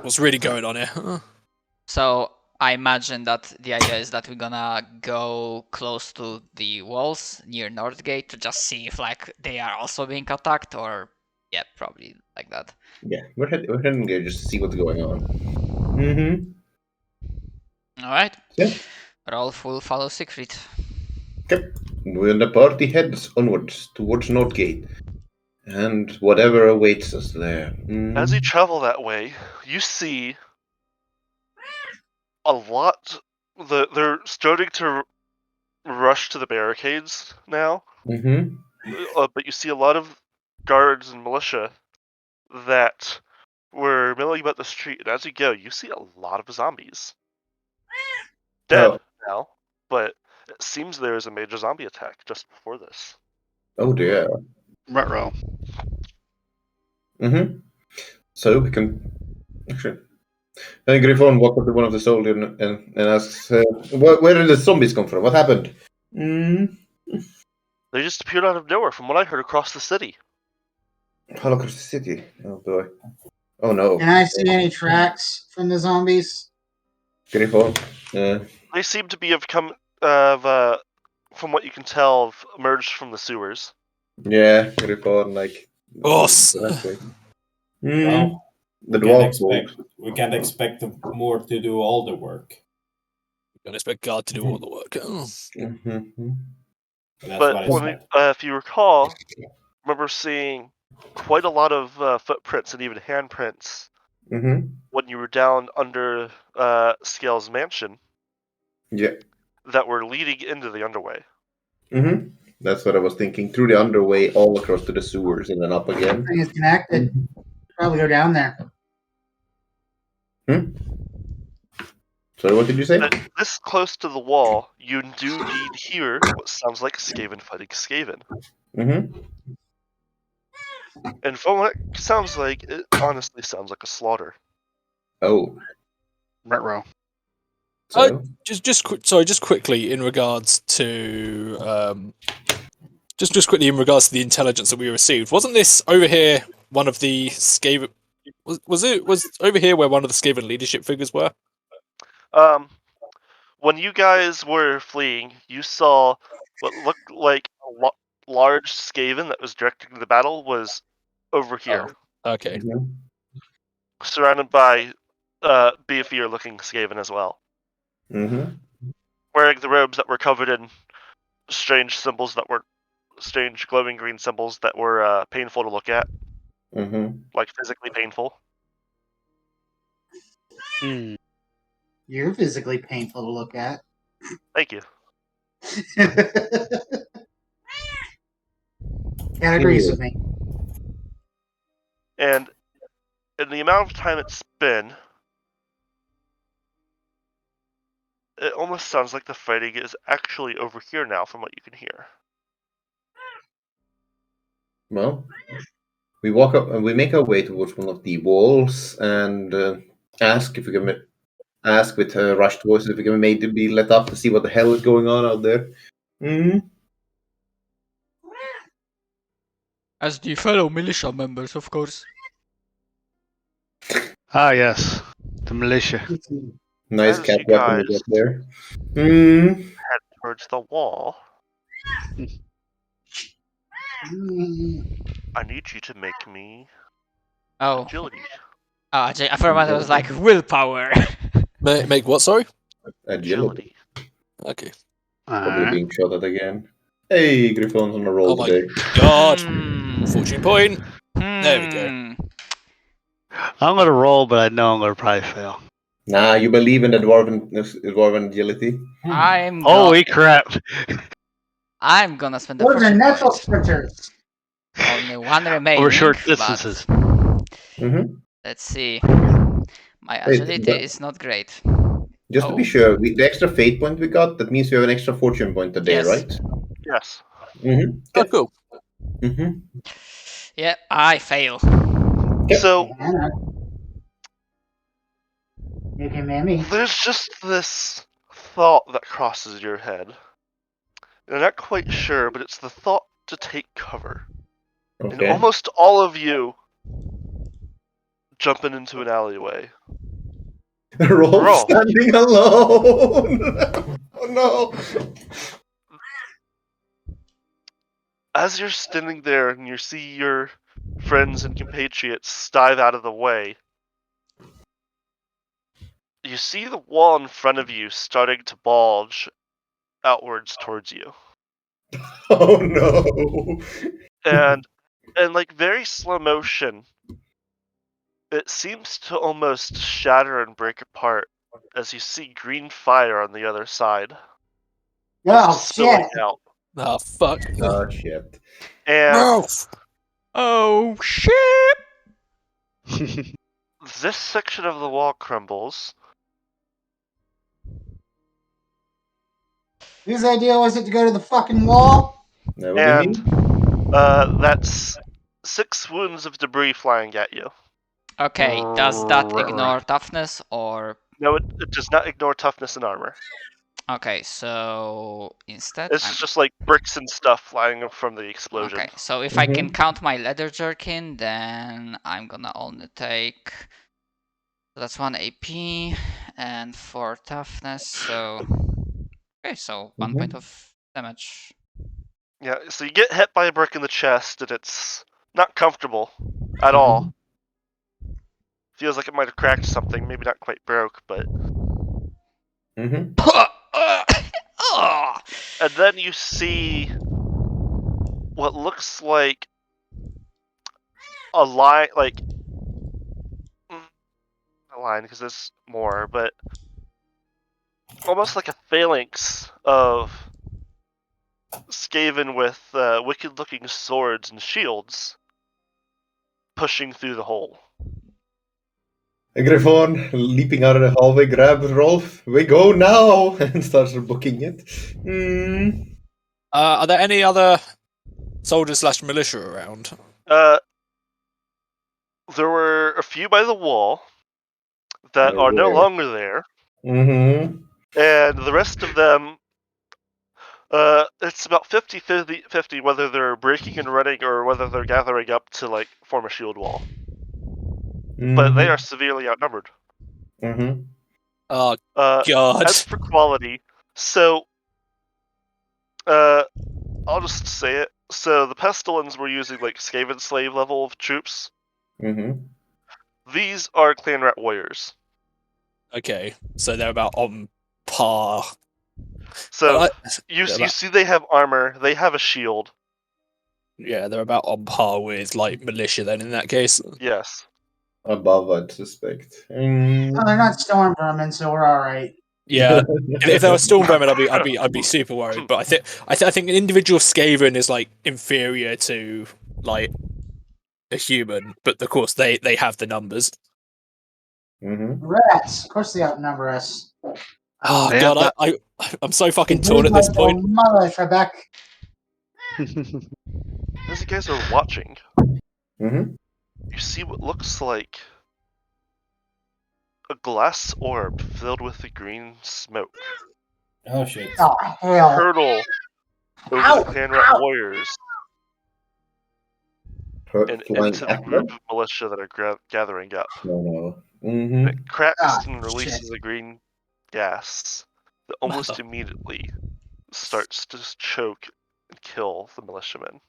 what's really going on here. So I imagine that the idea is that we're gonna go close to the walls near Northgate to just see if like they are also being attacked, or yeah, probably like that. Yeah, we're heading there just to see what's going on. Mm-hmm. All right. Yeah. Rolf will follow Siegfried. Okay. When the party heads onwards towards Northgate, and whatever awaits us there. As you travel that way, you see a lot. They're starting to rush to the barricades now. Mm-hmm. But you see a lot of guards and militia that were milling about the street, and as you go, you see a lot of zombies. Dead now, but it seems there is a major zombie attack just before this. Oh dear. Ruh-roh. Mm-hmm. So we can actually. Griffon walks up to one of the soldiers and asks, "Where did the zombies come from? What happened?" They just appeared out of nowhere, from what I heard, across the city. All across the city. Oh boy. Oh no. Can I see any tracks from the zombies? Griffon. They seem to be from what you can tell, have emerged from the sewers. Yeah, Griffon, like. Boss. Well, The dwarves. we can't expect more to do all the work. Don't expect God to do all the work. Oh. Mm-hmm. That's But what I said. if you recall, I remember seeing quite a lot of footprints and even handprints when you were down under Scale's mansion. Yeah. That were leading into the underway. That's what I was thinking. Through the underway, all across to the sewers, and then up again. Everything is connected. Probably go down there. So what did you say? This close to the wall, you do indeed hear what sounds like Skaven fighting Skaven. And from what it sounds like, it honestly sounds like a slaughter. Oh. Ruh-roh. So? Just quickly in regards to just quickly in regards to the intelligence that we received. Wasn't this over here one of the Skaven? Was over here where one of the Skaven leadership figures were? When you guys were fleeing, you saw what looked like a large Skaven that was directing the battle was over here, Okay. Mhm. surrounded by beefier-looking Skaven as well, Mhm. wearing the robes that were covered in strange glowing green symbols that were painful to look at, Mhm. like physically painful. Hmm. You're physically painful to look at. Thank you. Cat agrees with me. And in the amount of time it's been, it almost sounds like the fighting is actually over here now, from what you can hear. Well, we walk up and we make our way towards one of the walls and ask if we can ask with rushed voices if we can maybe be let up to see what the hell is going on out there. Hmm. As the fellow militia members, of course. Ah, yes. The militia. Nice As cat you weapon you guys got there. Hmm. head towards the wall, I need you to make me Oh, agility. I forgot it was like willpower. Make what? Sorry. Agility. Okay. Probably Alright. being shot at again. Hey, Griffon's on a roll Oh my today. god! Hmm. Fortune point. There we go. Hmm. I'm gonna roll, but I know I'm gonna probably fail. Nah, you believe in the dwarven agility? Holy crap! I'm gonna spend the Those are fortune natural point. sprinters. Only one remaining. Over short but distances. Mm-hmm. let's see. My Wait, agility but- is not great. Just to be Oh. sure, the extra fate point we got, that means we have an extra fortune point today, Yes. right? Yes. Mm-hmm. Oh, cool. Mm-hmm. Yeah, I fail. Yep. So Hannah. Okay, mammy. there's just this thought that crosses your head. You're not quite sure, but it's the thought to take cover. And Okay. almost all of you jumping into an alleyway. Roll Roll. standing alone. Oh no. As you're standing there and you see your friends and compatriots dive out of the way, you see the wall in front of you starting to bulge outwards towards you. Oh no. And in like very slow motion, it seems to almost shatter and break apart as you see green fire on the other side. Oh Just spilling shit! out. Oh fuck. Oh shit. And Ralph! Oh shit! this section of the wall crumbles. Whose idea was it to go to the fucking wall? That would be And me. that's 6 wounds of debris flying at you. Okay, does that ignore toughness or? No, it does not ignore toughness and armor. Okay, so instead This is just like bricks and stuff flying from the explosion. Okay, so if I can Mhm. count my leather jerkin, then I'm gonna only take. That's 1 AP and 4 toughness, so. Okay, so 1 point of damage. Yeah, so you get hit by a brick in the chest, and it's not comfortable at all. Feels like it might have cracked something, maybe not quite broke, but. Mm-hmm. And then you see what looks like a line, like. A line, because there's more, but. Almost like a phalanx of Skaven with wicked looking swords and shields pushing through the hole. Griffon leaping out of the hallway grabs Rolf. We go now and starts booking it. Mm. Are there any other soldiers / militia around? There were a few by the wall that Oh, are no yeah. longer there, Mm-hmm. and the rest of them, it's about 50-50 whether they're breaking and running or whether they're gathering up to like form a shield wall. but they are severely outnumbered. Mm-hmm. Oh God. As for quality, so I'll just say it. So the Pestilens were using like Skaven slave level of troops. Mm-hmm. These are Clan Rat warriors. Okay, so they're about on par. So But you they're about, see they have armor, they have a shield. yeah, they're about on par with like militia. Then in that case, Yes. Above, I'd suspect. Oh, they're not storm vermin, so we're all right. yeah. If there was storm vermin, I'd be super worried. But I think an individual Skaven is like inferior to like a human. But of course, they have the numbers. Mm-hmm. Rats, of course they outnumber us. Oh They God, have I'm so fucking They torn at this like your point. mother, Trebek. As you guys are watching, Mm-hmm. you see what looks like a glass orb filled with the green smoke Oh shit. Oh, hell. hurtle over Ow, the Clan Rat ow. warriors and Flying into the at group them? of militia that are gathering up. No. And Mm-hmm. it cracks Ah, and releases a green gas that almost immediately starts to choke and kill the militiamen.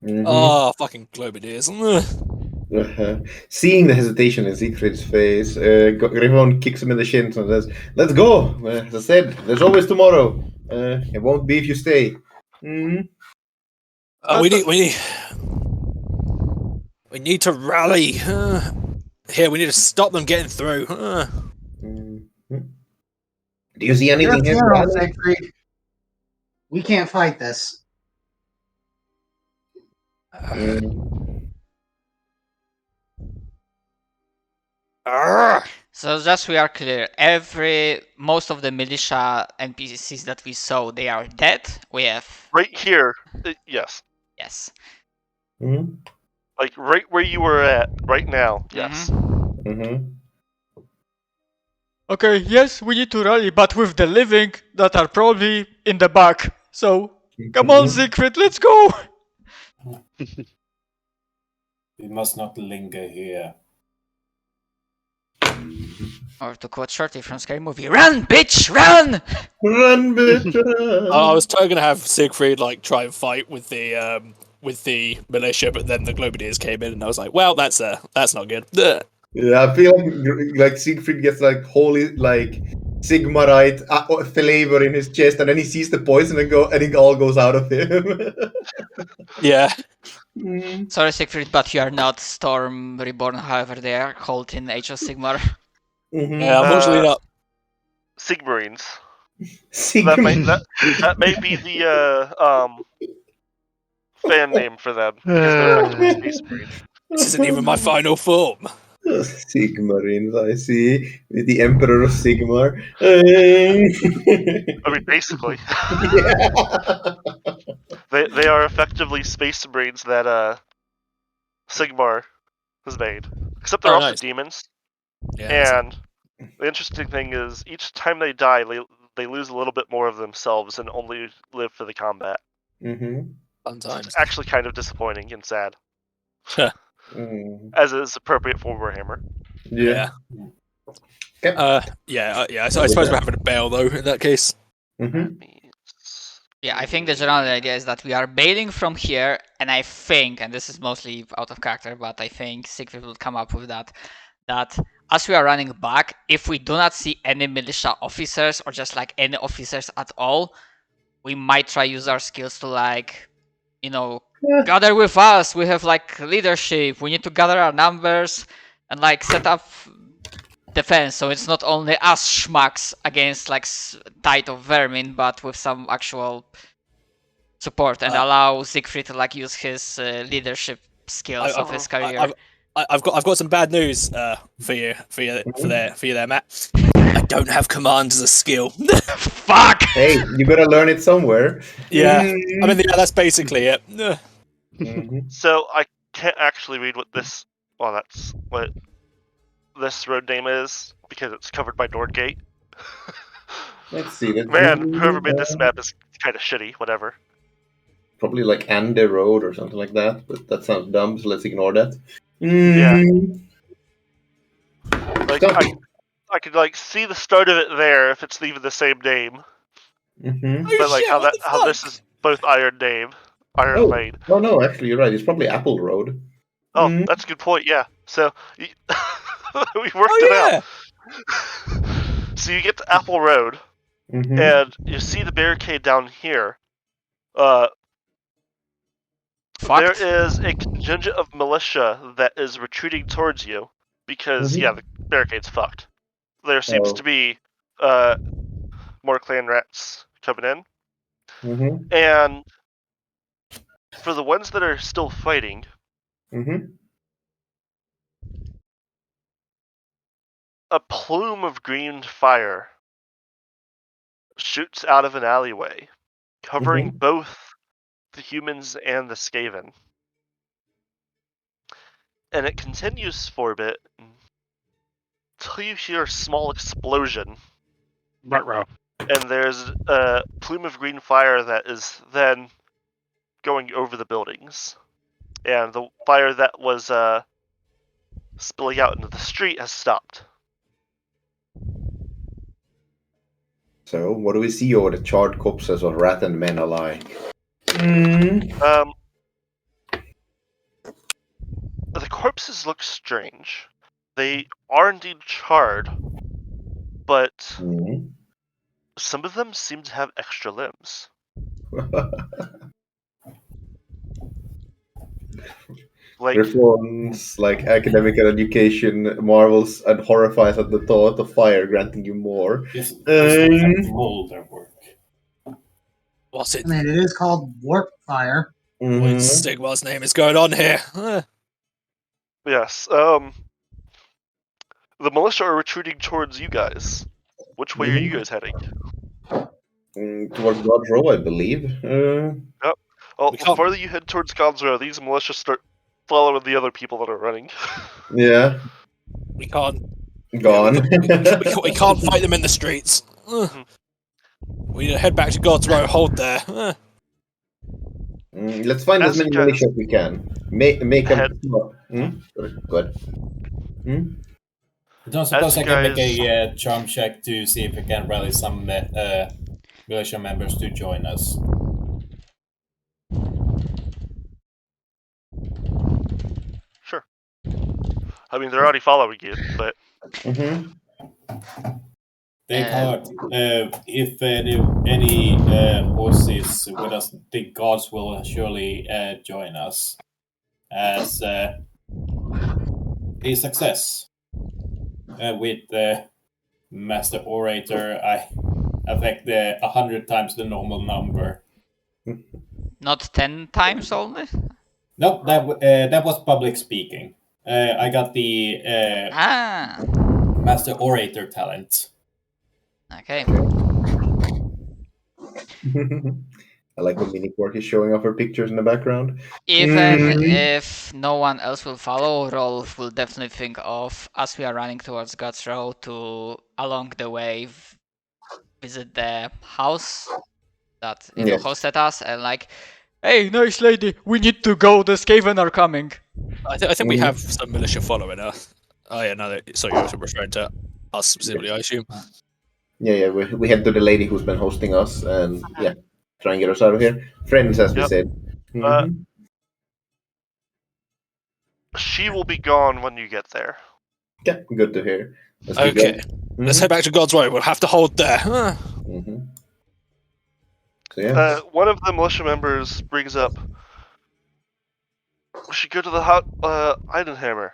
Mm-hmm. Oh, fucking Globideers. Seeing the hesitation in Siegfried's face, Rivon kicks him in the shins and says, "Let's go! As I said, there's always tomorrow. It won't be if you stay." Mm-hmm. We need to rally. Here, we need to stop them getting through. Mm-hmm. Do you see Your anything here? funeral, Siegfried. We can't fight this. So just we are clear, most of the militia NPCs that we saw, they are dead. We have Right here, yes. yes. Mm-hmm. Like right where you were at right now, yes. Mm-hmm. Okay, yes, we need to rally, but with the living that are probably in the back. So come on, Siegfried, let's go. We must not linger here. Or to quote Shorty from Scary Movie, "Run, bitch, run!" Run, bitch! Run. I was totally gonna have Siegfried like try and fight with the militia, but then the Globideers came in, and I was like, well, that's not good. Yeah, I feel like Siegfried gets like holy like Sigmarite flavor in his chest, and then he sees the poison and it all goes out of him. Yeah. Sorry, Siegfried, but you are not Storm Reborn, however they are called in Age of Sigmar. Mm-hmm. Yeah, unfortunately not. Sigmarines. Sigmarine. That may be the fan name for them because they're effectively Space Marines. This isn't even my final form. Sigmarines, I see. With the Emperor of Sigmar. I mean, basically, Yeah. they are effectively Space Marines that Sigmar has made. Except they're also nice. demons. Yeah. And the interesting thing is, each time they die, they lose a little bit more of themselves and only live for the combat. Mm-hmm. Fun So times. it's actually kind of disappointing and sad, Mm. as is appropriate for Warhammer. Yeah. Yeah. So I suppose we're having to bail though in that case. Mm-hmm. Yeah, I think the general idea is that we are bailing from here, and I think, and this is mostly out of character, but I think Siegfried will come up with that as we are running back, if we do not see any militia officers or just like any officers at all, we might try use our skills to like, gather with us. We have like leadership. We need to gather our numbers and like set up defense, so it's not only us schmucks against like tide of vermin, but with some actual support and allow Siegfried to like use his leadership skills of his career. I've got some bad news for you there, Matt. I don't have command as a skill. Fuck! Hey, you gotta learn it somewhere. Yeah, I mean, yeah, that's basically it. Mm-hmm. So I can't actually read that's what this road name is because it's covered by Nordgate. Let's see. Man, whoever made this map is kind of shitty. Whatever. Probably like Ande Road or something like that, but that sounds dumb, so let's ignore that. Yeah. Like I could like see the start of it there if it's even the same name. Mm-hmm. Oh But like shit! how What that the how this fuck? is both Iron Main. Oh no, actually you're right. It's probably Apple Road. Oh, Mm. that's a good point. Yeah. So we worked it Oh out. yeah. So you get to Apple Road, Mm-hmm. and you see the barricade down here. There Fucked. is a contingent of militia that is retreating towards you because Mhm. the barricade's fucked. There seems Oh. to be more clan rats coming in, Mm-hmm. and for the ones that are still fighting, Mm-hmm. a plume of green fire shoots out of an alleyway, covering Mm-hmm. both the humans and the Skaven. And it continues for a bit until you hear a small explosion, Ruh-roh. and there's a plume of green fire that is then going over the buildings. And the fire that was spilling out into the street has stopped. So, what do we see over the charred corpses of rat and men alike? Mm. The corpses look strange. They are indeed charred, but Mm. some of them seem to have extra limbs. Like, Griffons, like academic education, marvels and horrifies at the thought of fire granting you more. This sounds like Molder work. What's it? I mean, it is called warp fire. What Mhm. Stigma's name is going on here? yes, the militia are retreating towards you guys. Which way are you guys heading? Towards God's Row, I believe. Well, We the can't- farther you head towards God's Row, these militia start following the other people that are running. Yeah, We can't. gone. We can't fight them in the streets. We need to head back to God's Row. Hold there. Let's find as As many you guys militia as we can. Make them. head- Good. I don't As suppose you I can make guys- a charm check to see if I can rally some militia members to join us. Sure. I mean, they're already following you, but Mm-hmm. Take heart. If any horses with us, the gods will surely join us as a success. With the Master Orator, I affect 100 times the normal number. Not 10 times only? No, that was public speaking. I got the Master Orator talent. Okay. I like when Mini Quark is showing off her pictures in the background. Even if no one else will follow, Rolf will definitely think of, as we are running towards God's Row, to along the way visit the house that Yes. hosted us and like, hey, nice lady, we need to go, the Skaven are coming. I think we have some militia following us. Oh yeah, no. So you're also referring to us specifically, I assume. Yeah. We head to the lady who's been hosting us, and try and get us out of here. Friends, as we Yep. said. she will be gone when you get there. Yeah, good to hear. Let's keep Okay, going. let's head back to God's Row. We'll have to hold there. Mhm. So yeah. One of the militia members brings up, we should go to the Eidenhammer,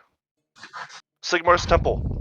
Sigmar's temple.